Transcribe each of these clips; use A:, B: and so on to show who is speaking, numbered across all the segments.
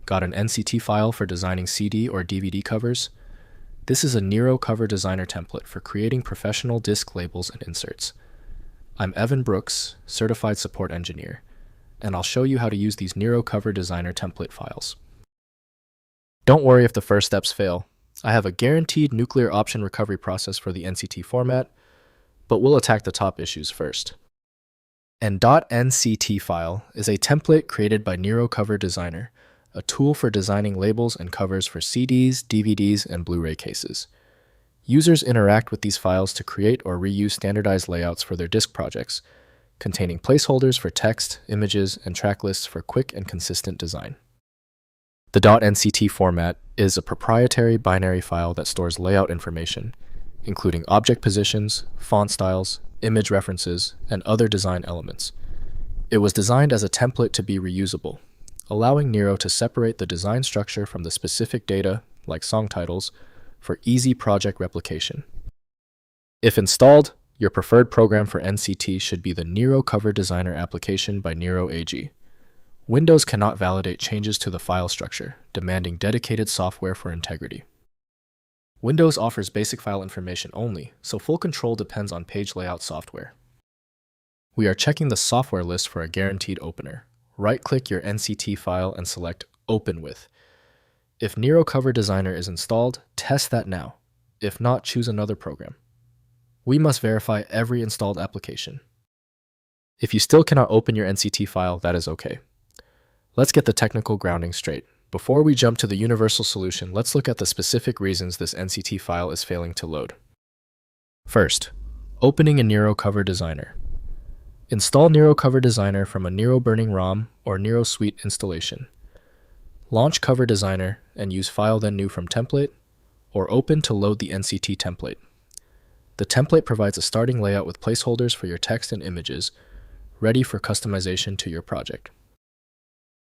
A: Got an NCT file for designing CD or DVD covers? This is a Nero CoverDesigner template for creating professional disc labels and inserts. I'm Evan Brooks, Certified Support Engineer, and I'll show you how to use these Nero CoverDesigner template files. Don't worry if the first steps fail. I have a guaranteed nuclear option recovery process for the NCT format, but we'll attack the top issues first. An .NCT file is a template created by Nero CoverDesigner, a tool for designing labels and covers for CDs, DVDs, and Blu-ray cases. Users interact with these files to create or reuse standardized layouts for their disc projects, containing placeholders for text, images, and track lists for quick and consistent design. The .NCT format is a proprietary binary file that stores layout information, including object positions, font styles, image references, and other design elements. It was designed as a template to be reusable, allowing Nero to separate the design structure from the specific data, like song titles, for easy project replication. If installed, your preferred program for NCT should be the Nero CoverDesigner application by Nero AG. Windows cannot validate changes to the file structure, demanding dedicated software for integrity. Windows offers basic file information only, so full control depends on page layout software. We are checking the software list for a guaranteed opener. Right-click your NCT file and select Open With. If Nero CoverDesigner is installed, test that now. If not, choose another program. We must verify every installed application. If you still cannot open your NCT file, that is okay. Let's get the technical grounding straight. Before we jump to the universal solution, let's look at the specific reasons this NCT file is failing to load. First, opening a Nero CoverDesigner. Install Nero CoverDesigner from a Nero Burning ROM or Nero Suite installation. Launch CoverDesigner and use File Then New from Template, or Open to load the NCT template. The template provides a starting layout with placeholders for your text and images, ready for customization to your project.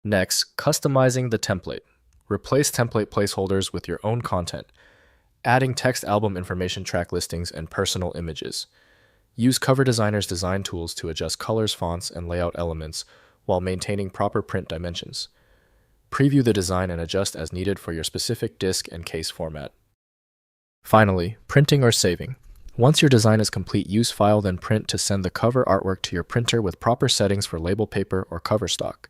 A: Next, customizing the template. Replace template placeholders with your own content, adding text album information track listings and personal images. Use CoverDesigner's design tools to adjust colors, fonts, and layout elements while maintaining proper print dimensions. Preview the design and adjust as needed for your specific disc and case format. Finally, printing or saving. Once your design is complete, use File Then Print to send the cover artwork to your printer with proper settings for label paper or cover stock.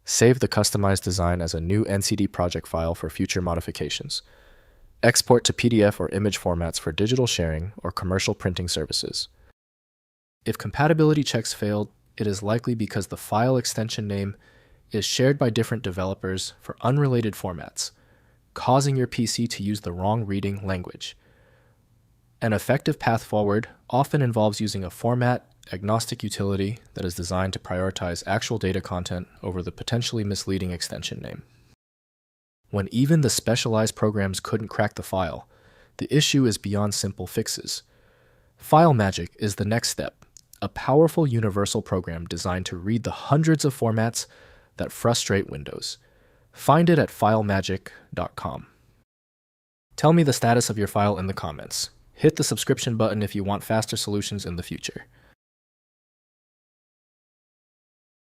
A: Save the customized design as a new NCT project file for future modifications. Export to PDF or image formats for digital sharing or commercial printing services. If compatibility checks failed, it is likely because the file extension name is shared by different developers for unrelated formats, causing your PC to use the wrong reading language. An effective path forward often involves using a format-agnostic utility that is designed to prioritize actual data content over the potentially misleading extension name. When even the specialized programs couldn't crack the file, the issue is beyond simple fixes. File Magic is the next step. A powerful universal program designed to read the hundreds of formats that frustrate Windows. Find it at filemagic.com. Tell me the status of your file in the comments. Hit the subscription button if you want faster solutions in the future.